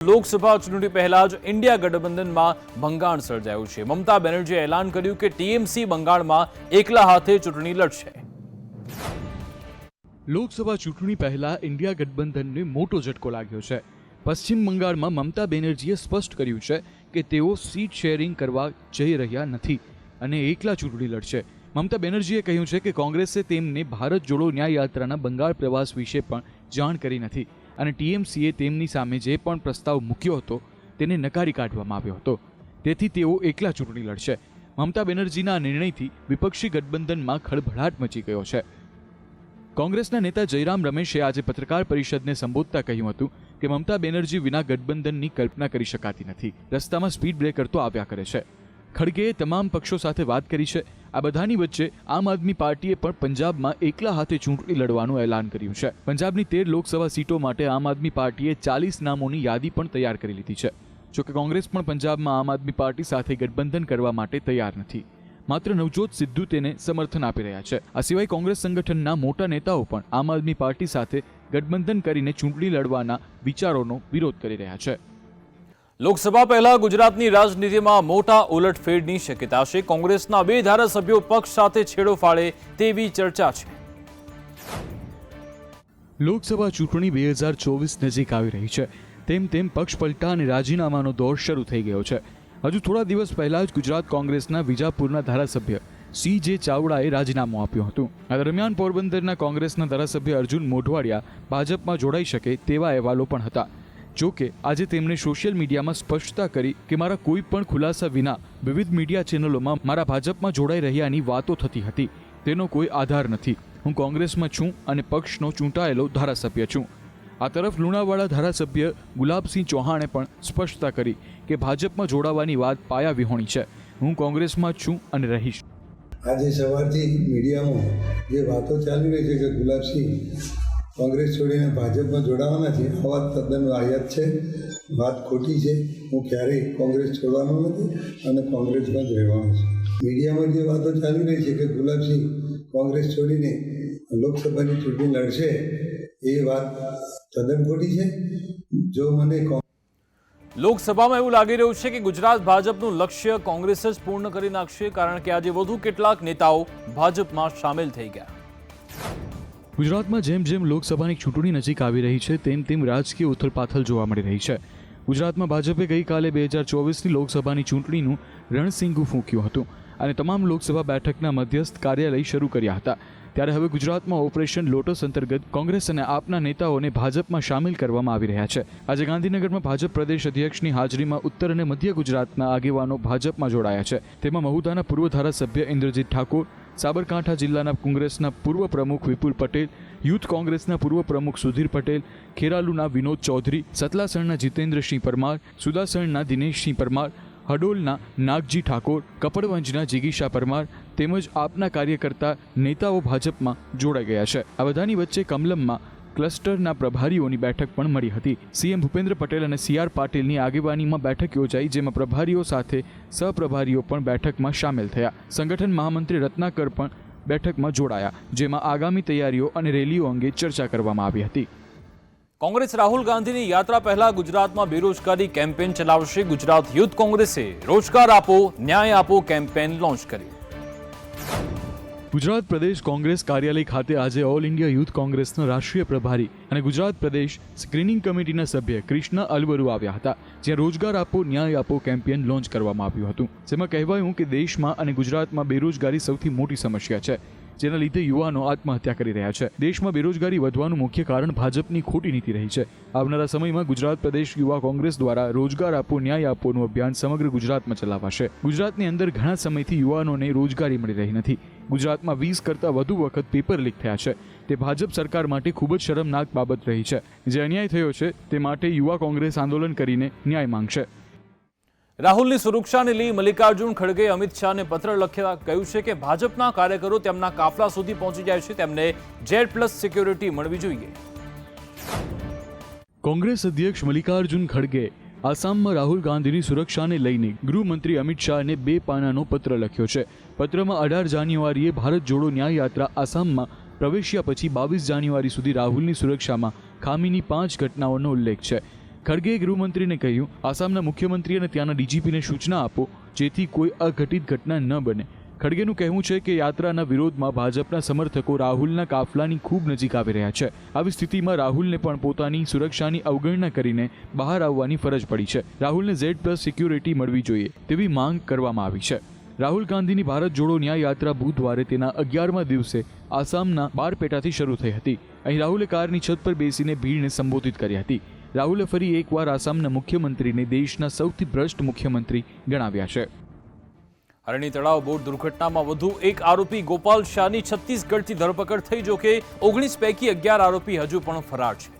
લોકસભા ચૂંટણી પહેલા જ ઇન્ડિયા ગઠબંધનમાં ભંગાણ સર્જાયું છે। મમતા બેનર્જીએ એલાન કર્યું કે ટીએમસી બંગાળમાં એકલા હાથે ચૂંટણી લડશે। લોકસભા ચૂંટણી પહેલા ઇન્ડિયા ગઠબંધનને મોટો ઝટકો લાગ્યો છે। પશ્ચિમ બંગાળમાં મમતા બેનર્જીએ સ્પષ્ટ કર્યું છે કે તેઓ સીટ શેરિંગ કરવા જઈ રહ્યા નથી અને એકલા ચૂંટણી લડશે। મમતા બેનર્જીએ કહ્યું છે કે કોંગ્રેસે તેમને ભારત જોડો ન્યાય યાત્રાના બંગાળ પ્રવાસ વિશે પણ જાણ કરી નથી અને ટીએમસીએ તેમની સામે જે પણ પ્રસ્તાવ મૂક્યો હતો તેને નકારી કાઢવામાં આવ્યો હતો, તેથી તેઓ એકલા ચૂંટણી લડશે। મમતા બેનર્જીના આ નિર્ણયથી વિપક્ષી ગઠબંધનમાં ખળભળાટ મચી ગયો છે। કોંગ્રેસના નેતા જયરામ રમેશે આજે પત્રકાર પરિષદને સંબોધતા કહ્યું હતું કે મમતા બેનર્જી વિના ગઠબંધનની કલ્પના કરી શકાતી નથી। રસ્તામાં સ્પીડ બ્રેકર તો આવ્યા કરે છે। ખડગેએ તમામ પક્ષો સાથે વાત કરી છે। આ બધાની વચ્ચે આમ આદમી પાર્ટીએ પણ પંજાબમાં એકલા હાથે ચૂંટણી લડવાનું એલાન કર્યું છે। પંજાબની 13 લોકસભા સીટો માટે આમ આદમી પાર્ટીએ 40 નામોની યાદી પણ તૈયાર કરી લીધી છે। જોકે કોંગ્રેસ પણ પંજાબમાં આમ આદમી પાર્ટી સાથે ગઠબંધન કરવા માટે તૈયાર નથી। માત્ર નવજોત સિદ્ધુ તેને સમર્થન આપી રહ્યા છે। આ સિવાય કોંગ્રેસ સંગઠનના મોટા નેતાઓ પણ આમ આદમી પાર્ટી સાથે ગઠબંધન કરીને ચૂંટણી લડવાના વિચારોનો વિરોધ કરી રહ્યા છે। લોકસભા પહેલા ગુજરાતની રાજનીતિમાં મોટા ઉલટફેરની શક્યતા છે। કોંગ્રેસના 2 ધારાસભ્યો પક્ષ સાથે છેડો ફાડે તેવી ચર્ચા છે। લોકસભા ચૂંટણી 2024 નજીક આવી રહી છે, તેમ પક્ષ પલટા અને રાજીનામાનો દોર શરૂ થઈ ગયો છે। હજુ થોડા દિવસ પહેલા જ ગુજરાત કોંગ્રેસના વિજાપુરના ધારાસભ્ય CJ ચાવડાએ રાજીનામું આપ્યું હતું। આ દરમિયાન પોરબંદરના કોંગ્રેસના ધારાસભ્ય અર્જુન મોઢવાડિયા ભાજપમાં જોડાઈ શકે તેવા અહેવાલો પણ હતા। જો કે આજે તેમણે સોશિયલ મીડિયામાં સ્પષ્ટતા કરી કે મારા કોઈ પણ ખુલાસા વિના વિવિધ મીડિયા ચેનલોમાં મારા ભાજપમાં જોડાઈ રહ્યાની વાતો થતી હતી, તેનો કોઈ આધાર નથી। હું કોંગ્રેસમાં છું અને પક્ષનો ચૂંટાયેલો ધારાસભ્ય છું। આ તરફ લુણાવાડા ધારાસભ્ય ગુલાબસિંહ ચૌહાણે પણ સ્પષ્ટતા કરી કે ભાજપમાં જોડાવાની વાત પાયા વિહોણી છે। હું કોંગ્રેસમાં છું અને રહીશ। આજે સવારથી મીડિયામાં જે વાતો ચાલી રહી છે કે ગુલાબસિંહ કોંગ્રેસ છોડીને ભાજપમાં જોડાવાના છે, આ વાત તદ્દન વાહિયાત છે, વાત ખોટી છે। હું ક્યારેય કોંગ્રેસ છોડવાનો નથી અને કોંગ્રેસમાં જ રહેવાનો છું। મીડિયામાં જે વાતો ચાલી રહી છે કે ગુલાબસિંહ કોંગ્રેસ છોડીને લોકસભાની ચૂંટણી લડશે, એ વાત તદ્દન ખોટી છે। જો મને લોકસભામાં એવું લાગી રહ્યું છે કે ગુજરાત ભાજપનું લક્ષ્ય કોંગ્રેસ જ પૂર્ણ કરી નાખશે, કારણ કે આજે વધુ કેટલાક નેતાઓ ભાજપમાં સામેલ થઈ ગયા। ગુજરાતમાં જેમ લોકસભાની ચૂંટણી નજીક આવી રહી છે તેમ રાજકીય ઉથલપાથલ જોવા મળી રહી છે। ગુજરાતમાં ભાજપે ગઈકાલે 2024ની લોકસભાની ચૂંટણીનું રણસિંગુ ફૂંક્યું હતું અને તમામ લોકસભા બેઠકના મધ્યસ્થ કાર્યાલય શરૂ કર્યા હતા। ત્યારે હવે ગુજરાતમાં ઓપરેશન લોટસ અંતર્ગત કોંગ્રેસ અને આપના નેતાઓને ભાજપમાં સામેલ કરવામાં આવી રહ્યા છે। આજે ગાંધીનગરમાં ભાજપ પ્રદેશ અધ્યક્ષની હાજરીમાં ઉત્તર અને મધ્ય ગુજરાતના આગેવાનો ભાજપમાં જોડાયા છે। તેમાં મહુધાના પૂર્વ ધારાસભ્ય ઇન્દ્રજીત ઠાકોર, સાબરકાંઠા જિલ્લાના કોંગ્રેસના પૂર્વ પ્રમુખ વિપુલ પટેલ, યુથ કોંગ્રેસના પૂર્વ પ્રમુખ સુધીર પટેલ, ખેરાલુના વિનોદ ચૌધરી, સતલાસણના જીતેન્દ્રસિંહ પરમાર, સુદાસણના દિનેશસિંહ પરમાર, હડોલના નાગજી ઠાકોર, કપડવંજના જિગીશા પરમાર તેમજ આપના કાર્યકર્તા નેતાઓ ભાજપમાં જોડાઈ ગયા છે। આ બધાની વચ્ચે કમલમમાં ક્લસ્ટરના પ્રભારીઓની બેઠક પણ મળી હતી। CM ભૂપેન્દ્ર પટેલ અને CR પાટીલની આગેવાનીમાં બેઠક યોજાઈ, જેમાં પ્રભારીઓ સાથે સહપ્રભારીઓ પણ બેઠકમાં સામેલ થયા। સંગઠન મહામંત્રી રત્નાકર પણ બેઠકમાં જોડાયા, જેમાં આગામી તૈયારીઓ અને રેલીઓ અંગે ચર્ચા કરવામાં આવી હતી। કોંગ્રેસ રાહુલ ગાંધીની યાત્રા પહેલા ગુજરાતમાં બેરોજગારી કેમ્પેન ચલાવશે। ગુજરાત યુથ કોંગ્રેસે રોજગાર આપો ન્યાય આપો કેમ્પેન લોન્ચ કરી। ગુજરાત પ્રદેશ કોંગ્રેસ કાર્યાલય ખાતે આજે ઓલ ઇન્ડિયા યુથ કોંગ્રેસના રાષ્ટ્રીય પ્રભારી અને ગુજરાત પ્રદેશ સ્ક્રીનિંગ કમિટીના સભ્ય કૃષ્ણ અલવરુ આવ્યા હતા, જ્યાં રોજગાર આપો ન્યાય આપો કેમ્પેન લોન્ચ કરવામાં આવ્યું હતું। જેમાં કહેવાયું કે દેશમાં અને ગુજરાતમાં બેરોજગારી સૌથી મોટી સમસ્યા છે, જેના લીધે યુવાનો આત્મહત્યા કરી રહ્યા છે। દેશમાં બેરોજગારી વધવાનું મુખ્ય કારણ ભાજપની ખોટી નીતિ રહી છે। આવનારા સમયમાં ગુજરાત પ્રદેશ યુવા કોંગ્રેસ દ્વારા રોજગાર આપો ન્યાય આપોનું અભિયાન સમગ્ર ગુજરાતમાં ચલાવાશે। ગુજરાતની અંદર ઘણા સમયથી યુવાનોને રોજગારી મળી રહી નથી। ગુજરાતમાં 20 કરતાં વધુ વખત પેપર લીક થયા છે। તે ભાજપ સરકાર માટે ખૂબ જ શરમનાક બાબત રહી છે। જે અન્યાય થયો છે તે માટે યુવા કોંગ્રેસ આંદોલન કરીને ન્યાય માંગશે। રાહુલની સુરક્ષાને લઈ મલ્લિકાર્જુન ખડગેએ અમિત શાહને પત્ર લખ્યા કહ્યું છે કે ભાજપના કાર્યકરો તેમના કાફલા સુધી પહોંચી જાય છે, તેમને Z+ સિક્યોરિટી મળવી જોઈએ। કોંગ્રેસ અધ્યક્ષ મલ્લિકાર્જુન ખડગે આસામમાં રાહુલ ગાંધીની સુરક્ષાને લઈને ગૃહમંત્રી અમિત શાહને 2 પાનાનો પત્ર લખ્યો છે। પત્રમાં 18 જાન્યુઆરીએ ભારત જોડો ન્યાય યાત્રા આસામમાં પ્રવેશ્યા પછી 22 જાન્યુઆરી સુધી રાહુલની સુરક્ષામાં ખામીની 5 ઘટનાઓનો ઉલ્લેખ છે। ખડગેએ ગૃહમંત્રીને કહ્યું, આસામના મુખ્યમંત્રી અને ત્યાંના ડીજીપીને સૂચના આપો જેથી કોઈ અઘટિત ઘટના ન બને. ખડગેનું કહેવું છે કે યાત્રાના વિરોધમાં ભાજપના સમર્થકો રાહુલના કાફલાની ખૂબ નજીક આવી રહ્યા છે. આવી સ્થિતિમાં રાહુલને પણ પોતાની સુરક્ષાની અવગણના કરીને બહાર આવવાની ફરજ પડી છે. રાહુલને Z+ સિક્યુરિટી મળવી જોઈએ તેવી માંગ કરવામાં આવી છે. રાહુલ ગાંધીની ભારત જોડો ન્યાય યાત્રા બુધવારે તેના 11મા દિવસે આસામના બારપેટાથી શરૂ થઈ હતી. અહીં રાહુલે કારની છત પર બેસીને ભીડને સંબોધિત કરી હતી. રાહુલે ફરી એકવાર આસામના મુખ્યમંત્રીને દેશના સૌથી ભ્રષ્ટ મુખ્યમંત્રી ગણાવ્યા છે. હરણી તળાવ બોટ દુર્ઘટનામાં વધુ એક આરોપી ગોપાલ શાહની છત્તીસગઢથી ધરપકડ થઈ. જોકે 19 પૈકી 11 આરોપી હજુ પણ ફરાર છે.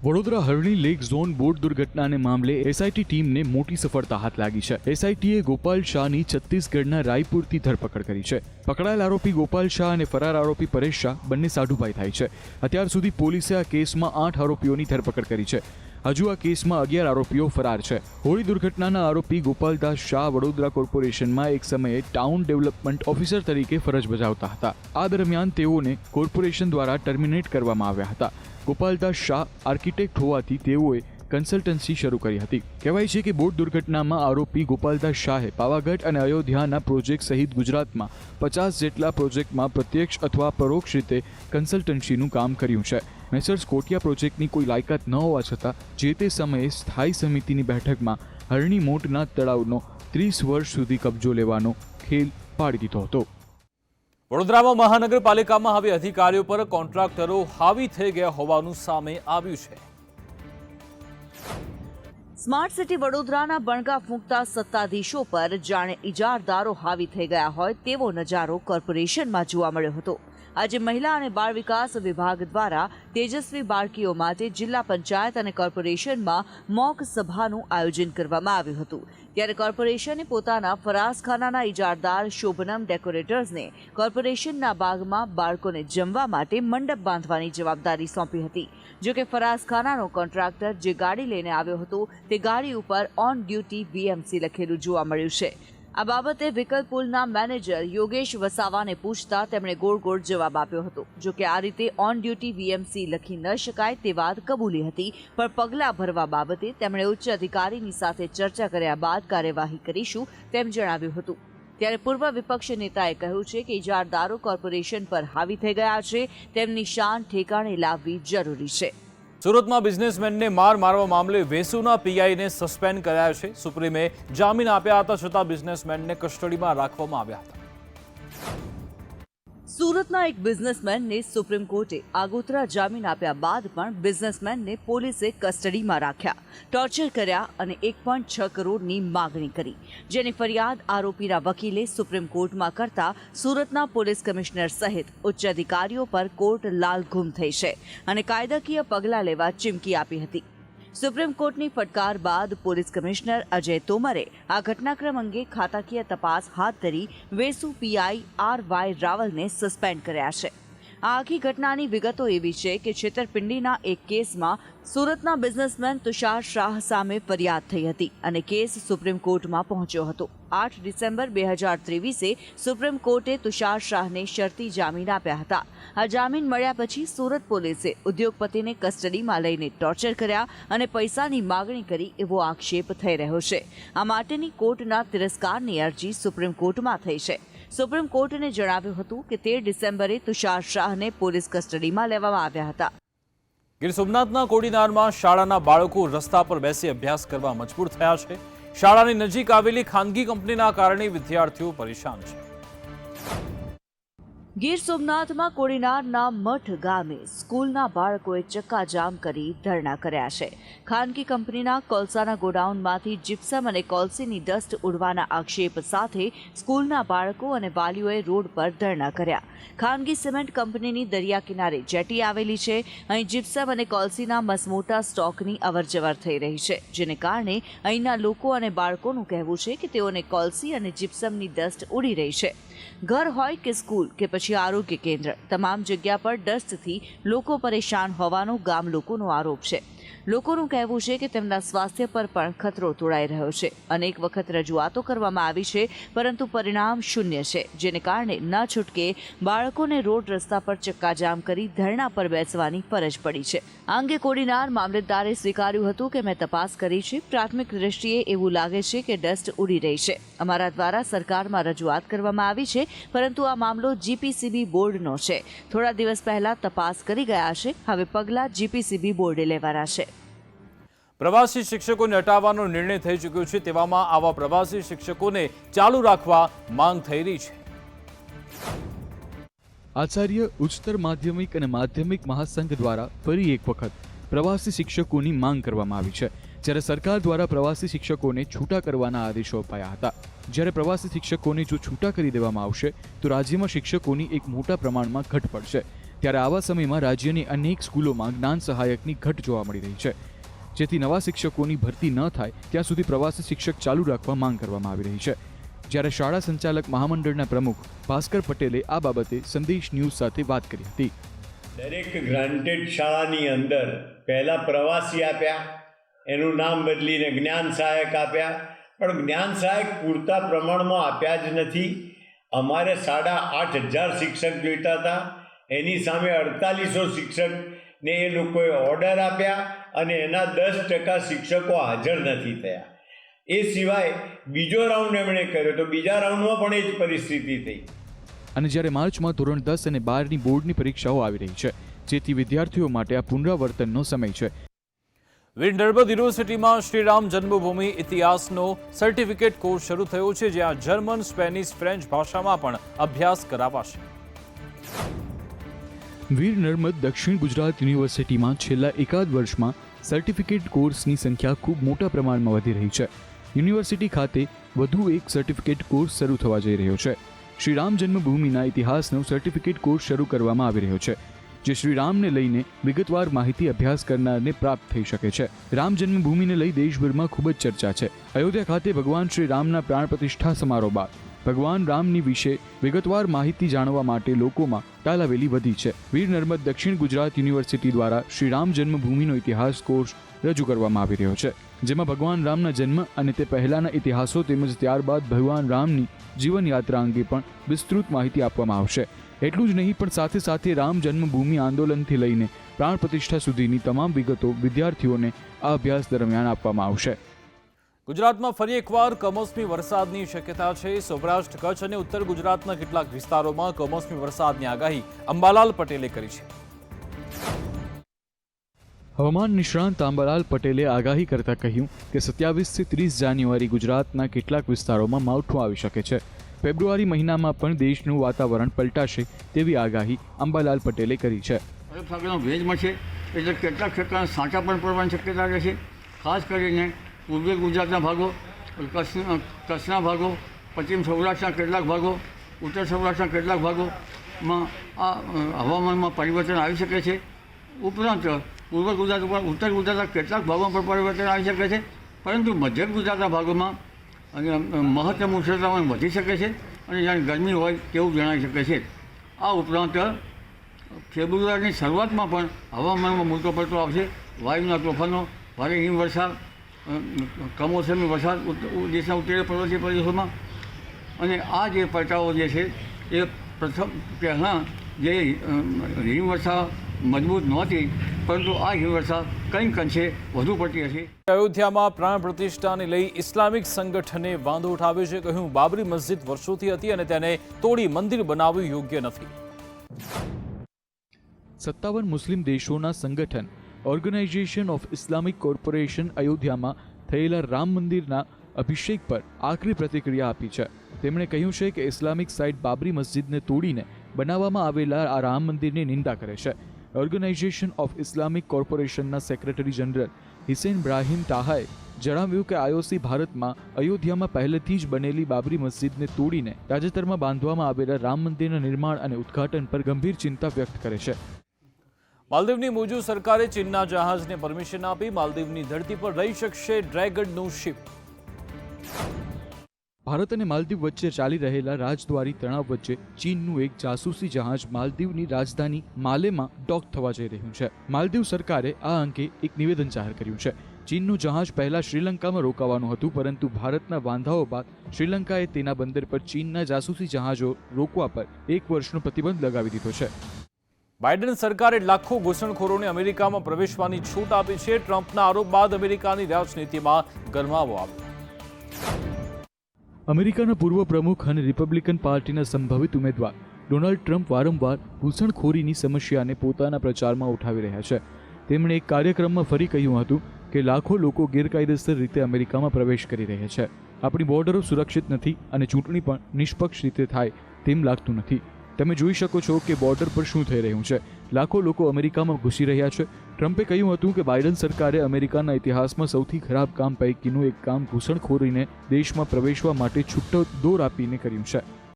વડોદરા હરણી લેક ઝોન બોટ દુર્ઘટનાને મામલે એસઆઈટી ટીમને મોટી સફળતા હાથ લાગી છે. એસઆઈટીએ ગોપાલ શાહની છત્તીસગઢના રાયપુરથી ધરપકડ કરી છે. પકડાયેલ આરોપી ગોપાલ શાહ અને ફરાર આરોપી પરેશ શાહ બંને સાઢુભાઈ થાય છે. અત્યાર સુધી પોલીસે આ કેસમાં 8 આરોપીઓની ધરપકડ કરી છે. હજુ આ કેસમાં 11 આરોપીઓ ફરાર છે. હોળી દુર્ઘટનાના આરોપી ગોપાલદાસ શાહ વડોદરા કોર્પોરેશનમાં એક સમયે ટાઉન ડેવલપમેન્ટ ઓફિસર તરીકે ફરજ બજાવતા હતા. આ દરમિયાન તેઓને કોર્પોરેશન દ્વારા ટર્મિનેટ કરવામાં આવ્યા હતા. ગોપાલદાસ શાહ આર્કિટેક્ટ હોવાથી તેઓએ કન્સલ્ટન્સી શરૂ કરી હતી. કહેવાય છે કે બોટ દુર્ઘટનામાં આરોપી ગોપાલદાસ શાહે પાવાગઢ અને અયોધ્યાના પ્રોજેક્ટ સહિત ગુજરાતમાં 50 જેટલા પ્રોજેક્ટમાં પ્રત્યક્ષ અથવા પરોક્ષ રીતે કન્સલ્ટન્સીનું કામ કર્યું છે. મેસર્સ કોટિયા પ્રોજેક્ટની કોઈ લાયકાત ન હોવા છતાં જે તે સમયે સ્થાયી સમિતિની બેઠકમાં હરણી મોટના તળાવનો 30 વર્ષ સુધી કબજો લેવાનો ખેલ પાડી દીધો હતો. વડોદરામાં મહાનગરપાલિકામાં હવે અધિકારીઓ પર કોન્ટ્રાક્ટરો હાવી થઈ ગયા હોવાનું સામે આવ્યું છે. સ્માર્ટ સિટી વડોદરાના બણગા ફૂંકતા સત્તાધીશો પર જાણે ઇજારદારો હાવી થઈ ગયા હોય તેવો નજારો કોર્પોરેશનમાં જોવા મળ્યો હતો. આજે મહિલા અને બાળ વિકાસ વિભાગ દ્વારા તેજસ્વી બાળકીઓ માટે જિલ્લા પંચાયત અને કોર્પોરેશનમાં મોક સભાનું આયોજન કરવામાં આવ્યું હતું. ત્યારે કોર્પોરેશને પોતાના ફરાસખાનાના ઇજારદાર શોભનમ ડેકોરેટર્સને કોર્પોરેશનના બાગમાં બાળકોને જમવા માટે મંડપ બાંધવાની જવાબદારી સોંપી હતી. જોકે ફરાસખાનાનો કોન્ટ્રાક્ટર જે ગાડી લઈને આવ્યો હતો તે ગાડી ઉપર ઓન ડ્યુટી BMC લખેલું જોવા મળ્યું છે. આ બાબતે વિકલ પુલના મેનેજર યોગેશ વસાવાને પૂછતા તેમણે ગોળ ગોળ જવાબ આપ્યો હતો. જોકે આ રીતે ઓન ડ્યુટી VMC લખી ન શકાય તે વાત કબૂલી હતી, પણ પગલાં ભરવા બાબતે તેમણે ઉચ્ચ અધિકારીની સાથે ચર્ચા કર્યા બાદ કાર્યવાહી કરીશું તેમ જણાવ્યું હતું. ત્યારે પૂર્વ વિપક્ષ નેતાએ કહ્યું છે કે ઇજારદારો કોર્પોરેશન પર હાવી થઈ ગયા છે, તેમની શાન ઠેકાણે લાવવી જરૂરી છે. સુરતમાં બિઝનેસમેનને મારવા મામલે વેસુના PIને સસ્પેન્ડ કર્યા છે. સુપ્રીમે જામીન આપ્યા હતા છતાં બિઝનેસમેનને કસ્ટડીમાં રાખવામાં આવ્યા હતા. સુરતના એક બિઝનેસમેનને સુપ્રીમ કોર્ટે આગોતરા જામીન આપ્યા બાદ પણ બિઝનેસમેનને પોલીસે કસ્ટડીમાં રાખ્યા, ટોર્ચર કર્યા અને 1.6 કરોડની માગણી કરી, જેની ફરિયાદ આરોપીના વકીલે સુપ્રીમ કોર્ટમાં કરતા સુરતના પોલીસ કમિશનર સહિત ઉચ્ચ અધિકારીઓ પર કોર્ટ લાલઘુમ થઈ છે અને કાયદાકીય પગલાં લેવા ચીમકી આપી હતી. સુપ્રીમ કોર્ટની ફટકાર બાદ પોલીસ કમિશનર અજય તોમરે આ ઘટનાક્રમ અંગે ખાતાકીય તપાસ હાથ ધરી વેસુ PI RY રાવલને સસ્પેન્ડ કર્યા છે. આ આખી ઘટનાની વિગતો એવી છે કે છેતરપિંડીના એક કેસમાં સુરતના બિઝનેસમેન તુષાર શાહ સામે ફરિયાદ થઈ હતી અને કેસ સુપ્રીમ કોર્ટમાં પહોંચ્યો હતો. 8 ડિસેમ્બર 2023 સુપ્રીમ કોર્ટે તુષાર શાહને શરતી જામીન આપ્યા હતા. આ જામીન મળ્યા પછી સુરત પોલીસે ઉદ્યોગપતિને કસ્ટડીમાં લઈને ટોર્ચર કર્યા અને પૈસાની માગણી કરી એવો આક્ષેપ થઈ રહ્યો છે. આ માટેની કોર્ટના તિરસ્કારની અરજી સુપ્રીમ કોર્ટમાં થઈ છે. સુપ્રીમ કોર્ટને જણાવ્યું હતું કે 13 ડિસેમ્બરે તુષાર શાહને પોલીસ કસ્ટડીમાં લેવામાં આવ્યા હતા. ગીર સોમનાથના કોડીનારમાં શાળાના બાળકો રસ્તા પર બેસી અભ્યાસ કરવા મજબૂર થયા છે. શાળાની નજીક આવેલી ખાનગી કંપનીના કારણે વિદ્યાર્થીઓ પરેશાન છે. ગીર સોમનાથમાં કોડીનારના મઠ ગામે સ્કૂલના બાળકોએ ચક્કાજામ કરી ધરણા કર્યા છે. ખાનગી કંપનીના કોલસાના ગોડાઉનમાંથી જીપ્સમ અને કોલસીની ડસ્ટ ઉડવાના આક્ષેપ સાથે સ્કૂલના બાળકો અને વાલીઓએ રોડ પર ધરણા કર્યા. ખાનગી સિમેન્ટ કંપનીની દરિયા કિનારે જેટી આવેલી છે. અહીં જીપ્સમ અને કોલસીના મસમોટા સ્ટોકની અવરજવર થઈ રહી છે, જેને કારણે અહીંના લોકો અને બાળકોનું કહેવું છે કે તેઓને કોલસી અને જીપ્સમની ડસ્ટ ઉડી રહી છે. ઘર હોય કે સ્કૂલ કે પછી આરોગ્ય કેન્દ્ર, તમામ જગ્યા પર ડસ્ટથી લોકો પરેશાન હોવાનો ગામ લોકોનો આરોપ છે. લોકોનું કહેવું છે કે તેમના સ્વાસ્થ્ય પર પણ ખતરો તોડાઈ રહ્યો છે. અનેક વખત રજૂઆતો કરવામાં આવી છે, પરંતુ પરિણામ શૂન્ય છે, જેને કારણે ન છૂટકે બાળકોને રોડ રસ્તા પર ચક્કાજામ કરી ધરણા પર બેસવાની ફરજ પડી છે. આ અંગે કોડીનાર મામલતદારે સ્વીકાર્યું હતું કે મેં તપાસ કરી છે. પ્રાથમિક દ્રષ્ટિએ એવું લાગે છે કે ડસ્ટ ઉડી રહી છે. અમારા દ્વારા સરકારમાં રજૂઆત કરવામાં આવી છે, પરંતુ આ મામલો જીપીસીબી બોર્ડનો છે. થોડા દિવસ પહેલા તપાસ કરી ગયા છે. હવે પગલાં જીપીસીબી બોર્ડે લેવાના છે. પ્રવાસી શિક્ષકોને હટાવવાનો નિર્ણય થઈ ચૂક્યો છે. તેવામાં આવા પ્રવાસી શિક્ષકોને ચાલુ રાખવા માંગ થઈ રહી છે. આચાર્ય ઉચ્ચતર માધ્યમિક અને માધ્યમિક મહાસંઘ દ્વારા ફરી એક વખત પ્રવાસી શિક્ષકોની માંગ કરવામાં આવી છે. જ્યારે સરકાર દ્વારા પ્રવાસી શિક્ષકોને છૂટા કરવાના આદેશો અપાયા હતા. જ્યારે પ્રવાસી શિક્ષકોને જો છૂટા કરી દેવામાં આવશે તો રાજ્યમાં શિક્ષકોની એક મોટા પ્રમાણમાં ઘટ પડશે. ત્યારે આવા સમયમાં રાજ્યની અનેક સ્કૂલોમાં જ્ઞાન સહાયકની ઘટ જોવા મળી રહી છે. જેથી નવા શિક્ષકોની ભરતી ન થાય ત્યાં સુધી પ્રવાસી શિક્ષક ચાલુ રાખવા માંગ કરવામાં આવી રહી છે. જ્યારે શાળા સંચાલક મહામંડળના પ્રમુખ ભાસ્કર પટેલે આ બાબતે સંદેશ ન્યૂઝ સાથે વાત કરી હતી. દરેક ગ્રાન્ટેડ શાળાની અંદર પહેલાં પ્રવાસી આપ્યા, એનું નામ બદલીને જ્ઞાન સહાયક આપ્યા, પણ જ્ઞાન સહાયક પૂરતા પ્રમાણમાં આપ્યા જ નથી. અમારે 8,500 શિક્ષક જોઈતા હતા, એની સામે 4800 શિક્ષકને એ લોકોએ ઓર્ડર આપ્યા અને એના 10% શિક્ષકો હાજર નથી થયા. એ સિવાય બીજો રાઉન્ડ એમણે કર્યો તો બીજા રાઉન્ડમાં પણ એ જ પરિસ્થિતિ થઈ. અને જ્યારે માર્ચમાં ધોરણ 10 અને 12ની બોર્ડની પરીક્ષાઓ આવી રહી છે, જેથી વિદ્યાર્થીઓ માટે આ પુનરાવર્તનનો સમય છે. વીર નર્મદ યુનિવર્સિટીમાં શ્રીરામ જન્મભૂમિ ઇતિહાસનો સર્ટિફિકેટ કોર્સ શરૂ થયો છે, જ્યાં જર્મન, સ્પેનિશ, ફ્રેન્ચ ભાષામાં પણ અભ્યાસ કરાવાશે. વીર નર્મદ દક્ષિણ ગુજરાત યુનિવર્સિટીમાં છેલ્લા એકાદ વર્ષમાં સર્ટિફિકેટ કોર્સની સંખ્યા ખૂબ મોટા પ્રમાણમાં વધી રહી છે. યુનિવર્સિટી ખાતે વધુ એક સર્ટિફિકેટ કોર્સ શરૂ થવા જઈ રહ્યો છે. શ્રીરામ જન્મભૂમિના ઇતિહાસનો સર્ટિફિકેટ કોર્સ શરૂ કરવામાં આવી રહ્યો છે, જે શ્રીરામને લઈને વિગતવાર માહિતી અભ્યાસ કરનારને પ્રાપ્ત થઈ શકે છે. રામ જન્મભૂમિને લઈ દેશભરમાં ખૂબ જ ચર્ચા છે. અયોધ્યા ખાતે ભગવાન શ્રી રામના પ્રાણ પ્રતિષ્ઠા સમારોહ બાદ ભગવાન રામની વિશે વિગતવાર માહિતી જાણવા માટે લોકોમાં તાલાવેલી વધી છે. વીર નર્મદ દક્ષિણ ગુજરાત યુનિવર્સિટી દ્વારા શ્રીરામ જન્મભૂમિનો ઇતિહાસ કોર્સ રજૂ કરવામાં આવી રહ્યો છે, જેમાં ભગવાન રામના જન્મ અને તે પહેલાના ઇતિહાસો તેમજ ત્યારબાદ ભગવાન રામની જીવનયાત્રા અંગે પણ વિસ્તૃત માહિતી આપવામાં આવશે. એટલું જ નહીં, પણ સાથે સાથે રામ જન્મભૂમિ આંદોલનથી લઈને પ્રાણ પ્રતિષ્ઠા સુધીની તમામ વિગતો વિદ્યાર્થીઓને આ અભ્યાસ દરમિયાન આપવામાં આવશે. ગુજરાતમાં ફરી એકવાર કમોસમી વરસાદની શક્યતા છે. સૌરાષ્ટ્ર, કચ્છ અને ઉત્તર ગુજરાતના કેટલાક વિસ્તારોમાં કમોસમી વરસાદની આગાહી અંબાલાલ પટેલે કરી છે. હવામાન નિષ્ણાંત અંબાલાલ પટેલે આગાહી કરતા કહ્યું કે 27 થી 30 જાન્યુઆરી ગુજરાતના કેટલાક વિસ્તારોમાં માવઠું આવી શકે છે. ફેબ્રુઆરી મહિનામાં પણ દેશનું વાતાવરણ પલટાશે તેવી આગાહી અંબાલાલ પટેલે કરી છે. ભેજ મળશે એટલે કેટલાક ક્ષેત્રમાં સાંચા પણ પડવાની શક્યતા રહેશે. ખાસ કરીને પૂર્વીય ગુજરાતના ભાગો, કચ્છના ભાગો, પશ્ચિમ સૌરાષ્ટ્રના કેટલાક ભાગો, ઉત્તર સૌરાષ્ટ્રના કેટલાક ભાગોમાં આ હવામાનમાં પરિવર્તન આવી શકે છે. ઉપરાંત પૂર્વ ગુજરાત ઉપર ઉત્તર ગુજરાતના કેટલાક ભાગોમાં પણ પરિવર્તન આવી શકે છે, પરંતુ મધ્ય ગુજરાતના ભાગોમાં મહત્તમ ઉષ્ણતામાન વધી શકે છે અને જાણે ગરમી હોય તેવું જણાવી શકે છે. આ ઉપરાંત ફેબ્રુઆરીની શરૂઆતમાં પણ હવામાનમાં મોટો પલટો આવશે. વાયુના તોફાનો, ભારે હિમવર્ષા, કમોસમી વરસાદ દેશના ઉત્તરીય પર્વતીય પ્રદેશોમાં, અને આ જે પલટાઓ જે છે એ પહેલાં જે હિમવર્ષા મજબૂત નહોતી, પરંતુ આ હિમવર્ષા કંઈક અંશે વધુ પડતી હશે. અયોધ્યામાં પ્રાણ પ્રતિષ્ઠાને લઈ ઇસ્લામિક સંગઠને વાંધો ઉઠાવ્યો છે. કહ્યું, બાબરી મસ્જિદ વર્ષોથી હતી અને તેને તોડી મંદિર બનાવવું યોગ્ય નથી. 57 મુસ્લિમ દેશોના સંગઠન ઓર્ગેનાઇઝેશન ઓફ ઇસ્લામિક કોર્પોરેશન અયોધ્યામાં થયેલા રામ મંદિરના અભિષેક પર આકરી પ્રતિક્રિયા આપી છે. તેમણે કહ્યું છે કે ઇસ્લામિક સાઇટ બાબરી મસ્જિદને તોડીને બનાવવામાં આવેલા આ રામ મંદિરની નિંદા કરે છે. ઓર્ગેનાઇઝેશન ઓફ ઇસ્લામિક કોર્પોરેશનના સેક્રેટરી જનરલ હિસેન બ્રાહિમ તાહાએ જણાવ્યું કે આઈઓસી ભારતમાં અયોધ્યામાં પહેલેથી જ બનેલી બાબરી મસ્જિદને તોડીને તાજેતરમાં બાંધવામાં આવેલા રામ મંદિરના નિર્માણ અને ઉદ્ઘાટન પર ગંભીર ચિંતા વ્યક્ત કરે છે. માલદીવની મોજૂદ સરકારે ચીનના જહાજને પરમિશન આપી. માલદીવની ધરતી પર રહી શકશે ડ્રેગનનું શિપ. ભારત અને માલદીવ વચ્ચે ચાલી રહેલા રાજદ્વારી તણાવ વચ્ચે ચીનનું એક જાસૂસી જહાજ માલદીવની રાજધાની માલેમાં ડોક થવા જઈ રહ્યું છે. માલદીવ સરકારે આ અંગે એક નિવેદન જાહેર કર્યું છે. ચીનનું જહાજ પહેલા શ્રીલંકામાં રોકાવાનું હતું, પરંતુ ભારતના વાંધાઓ બાદ શ્રીલંકાએ તેના બંદર પર ચીનના જાસૂસી જહાજો રોકવા પર 1 વર્ષનો પ્રતિબંધ લગાવી દીધો છે. બાઇડન સરકારે લાખો ઘૂસણખોરોને અમેરિકામાં પ્રવેશવાની છૂટ આપી છે. ટ્રમ્પના આરોપ બાદ અમેરિકાની રાજનીતિમાં ગરમાવો આવ્યો. અમેરિકાના પૂર્વ પ્રમુખ અને રિપબ્લિકન પાર્ટીના સંભવિત ઉમેદવાર ડોનાલ્ડ ટ્રમ્પ વારંવાર ઘૂસણખોરીની સમસ્યાને પોતાના પ્રચારમાં ઉઠાવી રહ્યા છે. તેમણે એક કાર્યક્રમમાં ફરી કહ્યું હતું કે લાખો લોકો ગેરકાયદેસર રીતે અમેરિકામાં પ્રવેશ કરી રહ્યા છે. આપણી બોર્ડરો સુરક્ષિત નથી અને ચૂંટણી પણ નિષ્પક્ષ રીતે થાય તેમ લાગતું નથી. તમે જોઈ શકો છો કે બોર્ડર પર શું થઈ રહ્યું છે. લાખો લોકો અમેરિકામાં ઘૂસી રહ્યા છે. ટ્રમ્પે કહ્યું હતું કે બાઇડન સરકારે અમેરિકાના ઇતિહાસમાં સૌથી ખરાબ કામ પૈકીનું એક કામ ઘૂસણખોરીને દેશમાં પ્રવેશવા માટે છૂટો દોર આપીને કર્યું છે.